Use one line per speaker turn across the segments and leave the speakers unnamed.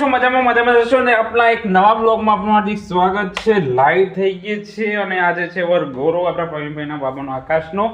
છો? મજામાં જશો ને આપણા એક નવા બ્લોગમાં આપનું હાર્દિક સ્વાગત છે। લાઈવ થઈ ગઈ છે અને આજે છે વરઘોડો આપણા પ્રવીણભાઈના બાબાનો આકાશનો।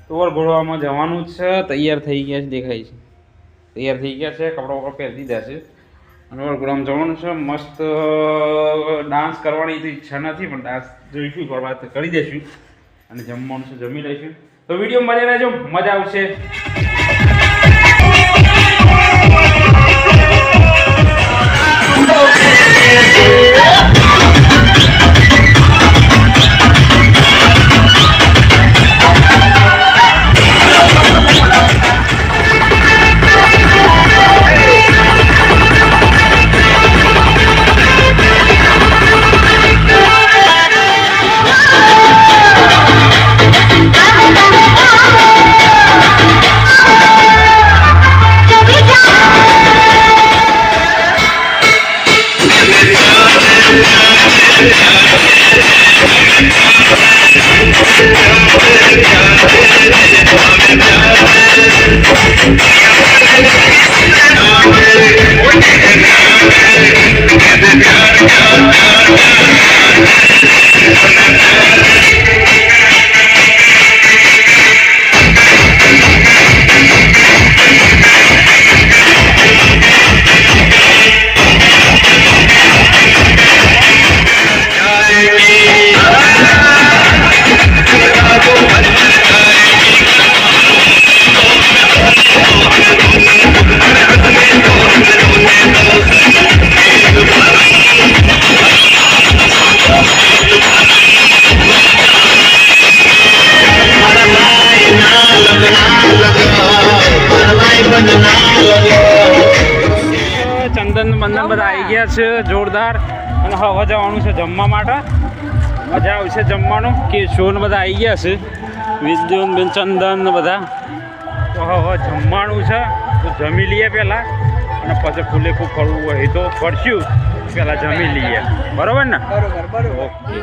તો વરઘોડવામાં જવાનું છે, તૈયાર થઈ ગયા છે, દેખાય છે તૈયાર થઈ ગયા છે, કપડાં વપડા પહેરી દીધા છે અને વરઘોડામાં જવાનું છે। મસ્ત ડાન્સ કરવાની તો ઈચ્છા નથી પણ ડાન્સ જોઈશું, કરવા કરી દઈશું અને જમવાનું છે, જમી લઈશું। તો વિડીયો મજા રહેજો, મજા આવશે। ચંદન બંદન બધા આવી ગયા છે જોરદાર અને હવે જવાનું છે જમવા માટે। મજા આવશે જમવાનું, કેશો ને બધા આવી ગયા છે, વિદ્યુન બેન ચંદન ને બધા। તો હવે જમવાનું છે તો જમી લઈએ પહેલાં અને પછી ફૂલે ખૂબ ફરવું હોય તો ફરશું, પહેલાં જમી લઈએ, બરાબર ને? બરાબર, ઓકે।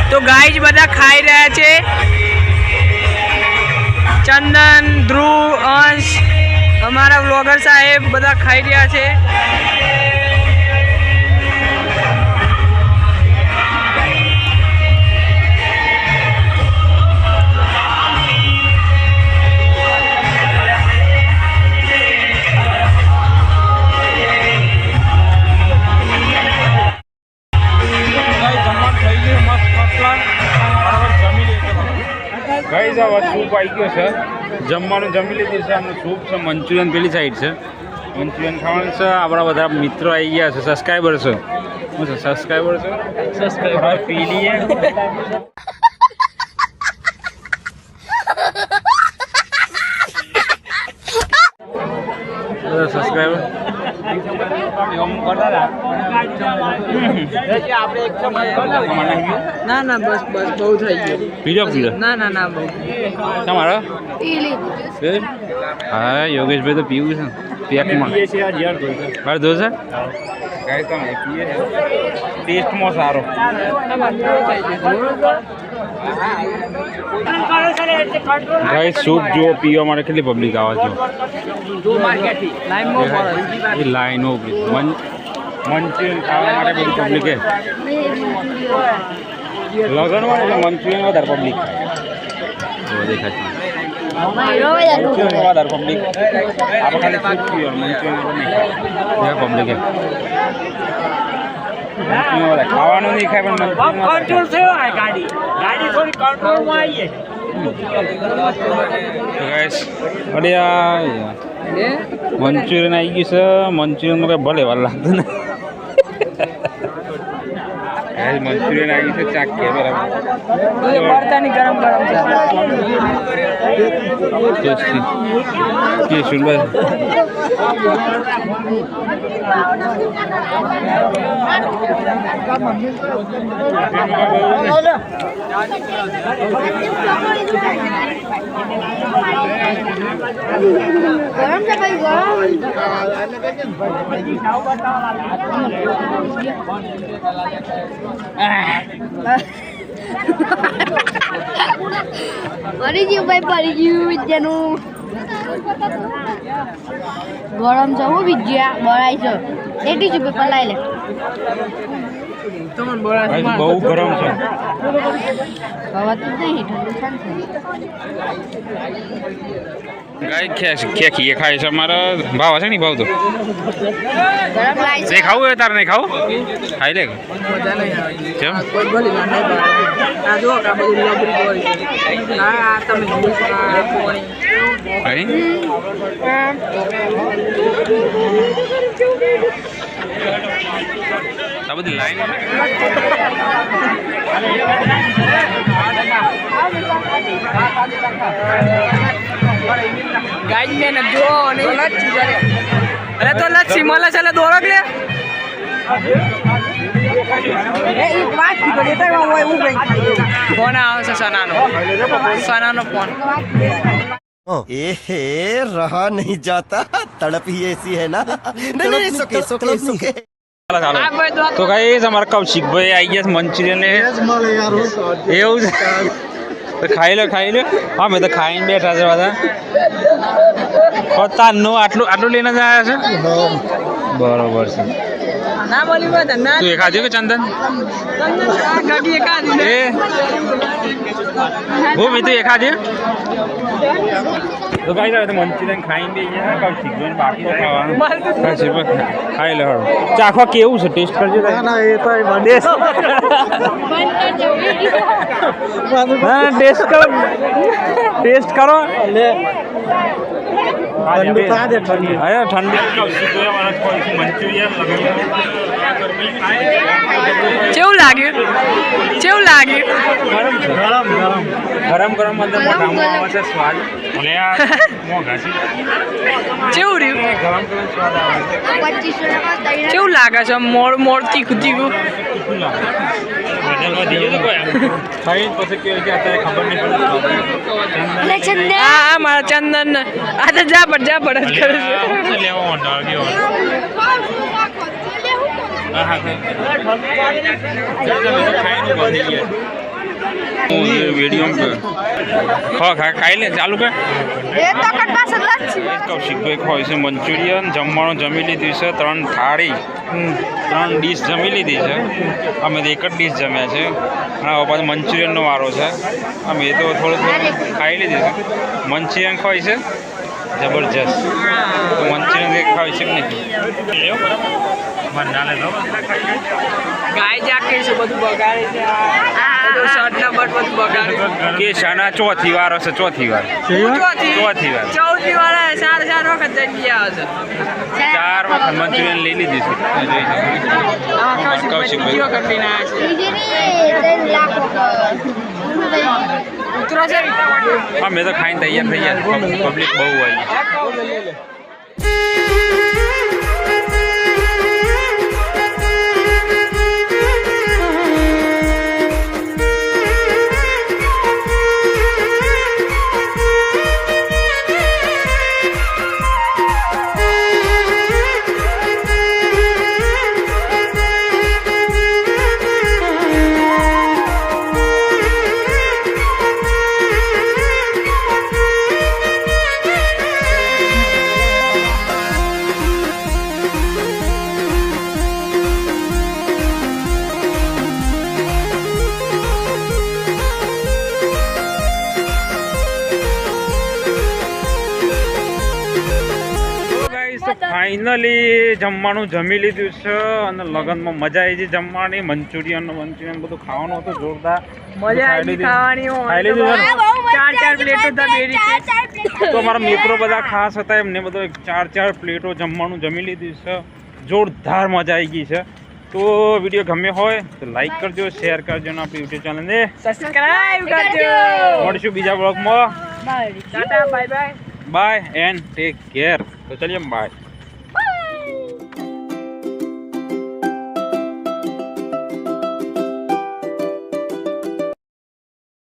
તો ગાઈઝ બધા ખાઈ રહ્યા છે, ચંદન, ધ્રુવ, અંશ, અમારા વ્લોગર સાહેબ બધા ખાઈ રહ્યા છે।
ગાઈઝ આ સૂપ આવી ગયો છે, જમવાનું જમી લીધું છે અને સૂપ છે, મંચુરિયન પેલી સાઈડ છે, મંચુરિયન ખાવાનું છે। આપણા બધા મિત્રો આવી ગયા છે, સબસ્ક્રાઈબર છે, શું છે સબસ્ક્રાઈબર છે, સબસ્ક્રાઈબર પી લઈએ સબસ્ક્રાઈબર
ના ના બસ બસ બહુ થઈ ગયું,
પીજો પીજો
ના ના ના બહુ
તમારો હા યોગેશભાઈ તો પીવું છે પેકમાં મારે દો છે ટેસ્ટમાં સારો ગાઈસ સૂપ જો પીવા માટે કેટલી પબ્લિક આવે છે એ લાઈનો મંચુરિયન ખાવા માટે બધી પબ્લિક હે લગનમાં એટલે મંચુરિયન વધારે પબ્લિક દેખાય મંચુરિયન વધારે પબ્લિક આપણે ખાલી સૂપ પીવાનું મંચુરિયન નહીં પબ્લિક હે ખાવાનું નહીં ખાય પણ
કંટ્રોલ થયો આ ગાડી થોડી કંટ્રોલમાં આવીએ
ગાઈસ અરે આ મંચુરિયન આવી ગયું છે મંચુરિયનમાં કંઈ ભલે વાર લાગતું ને મંચુરિયન આવી ગયું છે ચાક કે બરાબર
બળતાની ગરમ
છે કે સુનભાઈ
ગરમ છે ભાઈ પડી ગયું વિદ્યાનું ગરમ છે હું વિદ્યા બળાય છે 80 રૂપિયા પલાય લે
બહુ ગરમ છે
ખવાતું જ નહીં ઠંડુ છે
ગાય ખાય છે અમારા ભાવ હશે ને ભાવ તો
ગરમ લાય છે
ખાવું હોય તારે નહીં ખાવું ખાઈ લે કેમ આ બધી લાઈન
ગાઈ મેં જો અરે તો લચ્છી મળે છે એટલે દોરક લે ફોન આવે છે સનાનો ફોન
रहा नहीं जाता तड़प ही ऐसी है ना नहीं सुके
તો ગાઈસ અમારા કૌશિકભાઈ આવી ગયા મંચુરિયન ને એવું છે તો ખાઈ લો હા મેં તો ખાઈને બેઠા છે બધા તારનું આટલું લઈને જ આવ્યા છે બરોબર છે
ના બોલી બધા ના
તું એ ખાધું કે ચંદન
ગાડી કાઢી
એ હું મેં તો એ ખાધું તો ગાઈસ હવે તો મંચુરિયન ખાઈને બે ગયા કૌશિકભાઈ બાકી ખાવાનું ખાઈ લો ચાખવા કેવું છે ટેસ્ટ કરજો ટેસ્ટ કરો
કેવું લાગ્યું
ગરમ અંદર મોઢામાં આવે છે સ્વાદ અને આ મોંઘા છે
કેવું રહ્યું
ગરમ સ્વાદ આવે
25
કેવું લાગે છે મોડ તીખું
ખાઈ પછી કે અત્યારે ખબર નહીં
ચંદન
હા મારા ચંદન આ તો જા પડ જ કરે છે
લેવા માંડો ગયો ખાઈ લે ચાલુ કર કૌશિકભાઈ ખોય છે મંચુરિયન જમવાનું જમી લીધું છે 3 થાળી 3 ડીશ જમી લીધી છે અમે તો એક જ ડીશ જમ્યા છે અને હવે પાછું મંચુરિયનનો વારો છે અમે તો થોડું ખાઈ લીધું છે મંચુરિયન ખોય છે જબરજસ્ત મંચુરિયન ખાય છે કે નહીં
ગાય જાકે છે બધું બગાડે છે બધું શર્ટ ના બટ બધું બગાડે
કે શાના ચોથી વાર હશે ચોથી વાર
ચોથી વાર 4 વખત જઈ ગયા હશે
4 વખત મંચુરિયન લઈ લીધી છે કૌશિકભાઈ હા મેં તો ખાઈને તૈયાર થઈ ગયા પબ્લિક બહુ આવી ફાઇનલી જમવાનું જમી લીધું છે અને લગનમાં મજા આવી ગઈ જમવાની. મંચુરિયન બધું ખાવાનું હતું જોરદાર.
મજા આવી ખાવાની
ખાઈ લીધું છે ને?
ચાર પ્લેટો હતા બે રીતે.
તો મારા મિત્રો બધા ખાસ હતા, એમને બધો 4 પ્લેટો જમવાનું જમી લીધું છે. જોરદાર મજા આવી ગઈ છે. તો વિડીયો ગમે હોય તો લાઈક કરજો, શેર કરજો અને આપણી યુટ્યુબ ચેનલને
સબસ્ક્રાઇબ કરજો.
મળીશું બીજા બ્લોગમાં.
Tata bye bye.
Bye and take care. તો ચલીએ બાય.